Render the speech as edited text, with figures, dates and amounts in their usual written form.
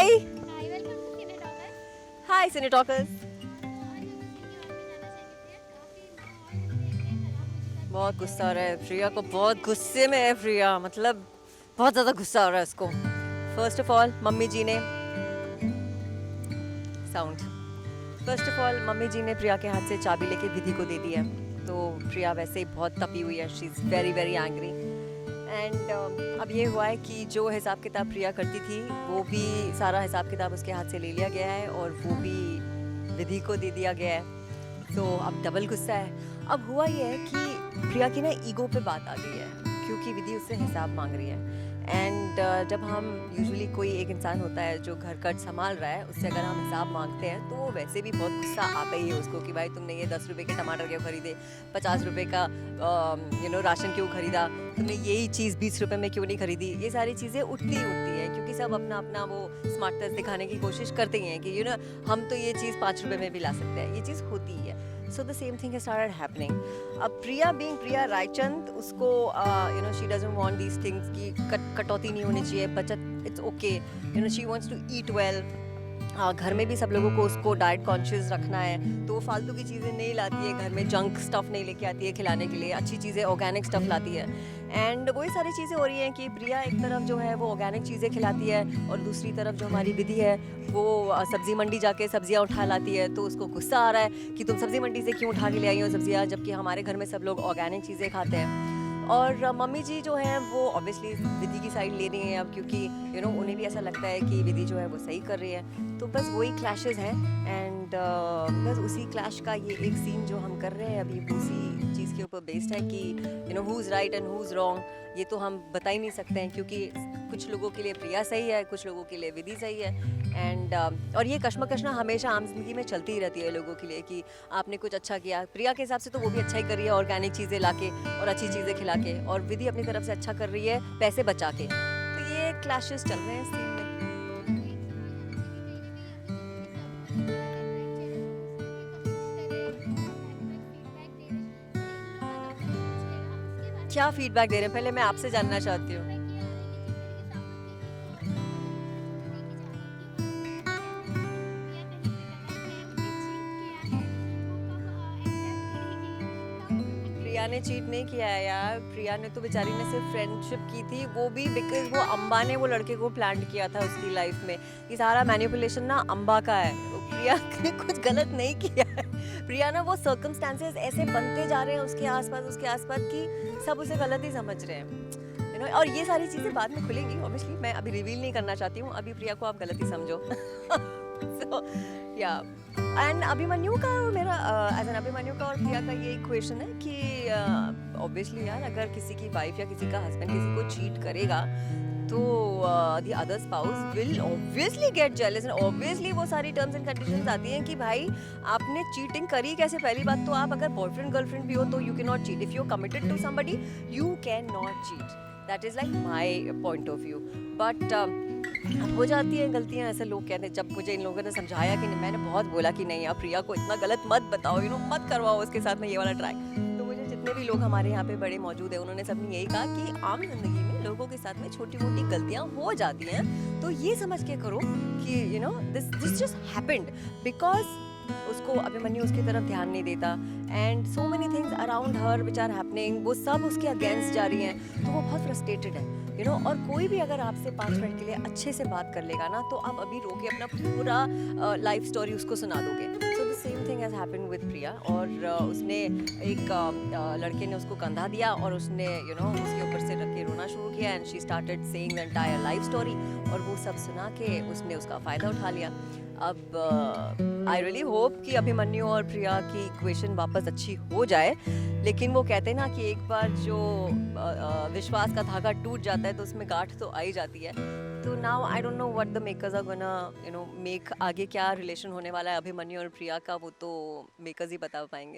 Hi hi, welcome to Cine Talkers. Hi Cine Talkers. आज हम जिंदगी और में जाना चाहेंगे। काफी माहौल देख के खराब हो चुका है बहुत पीछे गुस्सा आ रहा है से। प्रिया को, बहुत गुस्से में है प्रिया, मतलब बहुत ज़्यादा गुस्सा आ रहा है उसको। First of all mummy ji ने sound first of all mummy ji ने प्रिया के हाथ से चाबी लेके विधि को दे दी है। तो प्रिया वैसे ही बहुत तपी हुई है, she is very very angry. And अब ये हुआ है कि जो हिसाब किताब प्रिया करती थी वो भी सारा हिसाब किताब उसके हाथ से ले लिया गया है और वो भी विधि को दे दिया गया है। तो अब डबल गुस्सा है। अब हुआ ये है कि प्रिया की ना ईगो पे बात आ गई है, क्योंकि विधि उससे हिसाब मांग रही है। एंड जब हम यूजुअली कोई एक इंसान होता है जो घर खर्च संभाल रहा है, उससे अगर हम हिसाब मांगते हैं तो वो वैसे भी बहुत गुस्सा आता ही है उसको कि भाई तुमने ये 10 रुपए के टमाटर क्यों खरीदे, 50 रुपए का राशन क्यों खरीदा, तुमने यही चीज़ 20 रुपए में क्यों नहीं खरीदी। ये सारी चीज़ें उठती ही उठती है, क्योंकि सब अपना अपना वो स्मार्टनेस दिखाने की कोशिश करते ही हैं कि हम तो ये चीज़ 5 रुपए में भी ला सकते हैं। ये चीज़ होती ही है। So the same thing started happening. अब प्रिया बीइंग प्रिया रायचंद, उसको she doesn't want these things की कटौती नहीं होनी चाहिए, बचत it's okay, she wants to eat well. घर में भी सब लोगों को उसको डाइट कॉन्शियस रखना है, तो वो फालतू की चीज़ें नहीं लाती है, घर में जंक स्टफ़ नहीं लेके आती है खिलाने के लिए, अच्छी चीज़ें ऑर्गेनिक स्टफ़ लाती है। एंड वही सारी चीज़ें हो रही हैं कि प्रिया एक तरफ जो है वो ऑर्गेनिक चीज़ें खिलाती है और दूसरी तरफ जो हमारी विधि है वो सब्ज़ी मंडी जाके सब्जियां उठा लाती है। तो उसको गुस्सा आ रहा है कि तुम सब्ज़ी मंडी से क्यों उठा के ले आई हो सब्जियां, जबकि हमारे घर में सब लोग ऑर्गेनिक चीज़ें खाते हैं। और मम्मी जी जो हैं वो ऑब्वियसली विधि की साइड ले रही हैं अब, क्योंकि उन्हें भी ऐसा लगता है कि विधि जो है वो सही कर रही है। तो बस वही क्लैशेस हैं। एंड बस उसी क्लैश का ये एक सीन जो हम कर रहे हैं अभी, उसी चीज़ के ऊपर बेस्ड है कि who is right and who is wrong. ये तो हम बता ही नहीं सकते हैं, क्योंकि कुछ लोगों के लिए प्रिया सही है, कुछ लोगों के लिए विधि सही है। एंड और ये कश्मकश ना हमेशा आम जिंदगी में चलती ही रहती है लोगों के लिए कि आपने कुछ अच्छा किया। प्रिया के हिसाब से तो वो भी अच्छा ही कर रही है, ऑर्गेनिक चीज़ें लाके और अच्छी चीज़ें खिला के, और विधि अपनी तरफ से अच्छा कर रही है पैसे बचा के। तो ये क्लैशेस चल रहे हैं इस सीन में। एक क्या फीडबैक दे रहे हैं, पहले मैं आपसे जानना चाहती हूँ। प्रिया ने चीट नहीं किया है यार, प्रिया ने तो बेचारी ने सिर्फ फ्रेंडशिप की थी, वो भी बिकॉज वो अम्बा ने वो लड़के को प्लांट किया था उसकी लाइफ में। ये सारा मैनिपुलेशन ना अम्बा का है, प्रिया ने कुछ गलत नहीं किया है। प्रिया ना वो सर्कमस्टेंसेस ऐसे बनते जा रहे हैं उसके आसपास कि सब उसे गलत ही समझ रहे हैं। और ये सारी चीज़ें बाद में खुलेंगी ऑब्वियसली, मैं अभी रिवील नहीं करना चाहती हूँ, अभी प्रिया को आप गलत ही समझो। सो या एंड अभिमन्यु का और मेरा एज एन अभिमन्यु का और प्रिया का ये इक्वेशन है कि ऑब्वियसली यार, अगर किसी की वाइफ या किसी का हस्बैंड किसी को चीट करेगा तो the other spouse will obviously gate jealous, and obviously वो सारी टर्म्स एंड कंडीशंस आती हैं कि भाई आपने चीटिंग करी कैसे। पहली बात तो आप अगर बॉयफ्रेंड गर्लफ्रेंड भी हो तो you can not cheat. If you are committed to somebody you can not cheat. That is like my point of view. But अब हो जाती हैं गलतियां, ऐसे लोग कहते हैं। जब मुझे इन लोगों ने समझाया कि नहीं, मैंने बहुत बोला कि नहीं आप प्रिया को इतना गलत मत बताओ, मत करवाओ उसके साथ में ये वाला ट्रैक। तो मुझे जितने भी लोग हमारे यहाँ पे बड़े मौजूद हैं उन्होंने सबने यही कहा कि आम जिंदगी में लोगों के साथ में छोटी मोटी गलतियां हो जाती हैं, तो ये समझ के करो कि दिस जस्ट हैपेंड बिकॉज उसको अभिमन्यु उसकी तरफ ध्यान नहीं देता, and so many things around her which are happening, वो सब उसके अगेंस्ट जा रही हैं, तो वो बहुत फ्रस्ट्रेटेड है। और कोई भी अगर आपसे 5 मिनट के लिए अच्छे से बात कर लेगा ना, तो आप अभी रोके अपना पूरा लाइफ स्टोरी उसको सुना दोगे। So the same thing has happened with Priya. और उसने एक लड़के ने उसको कंधा दिया और उसने उसके ऊपर से रख के रोना शुरू किया, and she started saying the entire life story, और वो सब सुना के उसने उसका फ़ायदा उठा लिया। अब आई रियली होप कि अभिमन्यु और प्रिया की इक्वेशन वापस अच्छी हो जाए, लेकिन वो कहते हैं ना कि एक बार जो विश्वास का धागा टूट जाता है तो उसमें गांठ तो आ ही जाती है। तो now I don't know what the makers are gonna make, आगे क्या रिलेशन होने वाला है अभिमन्यु और प्रिया का, वो तो मेकर्स ही बता पाएंगे।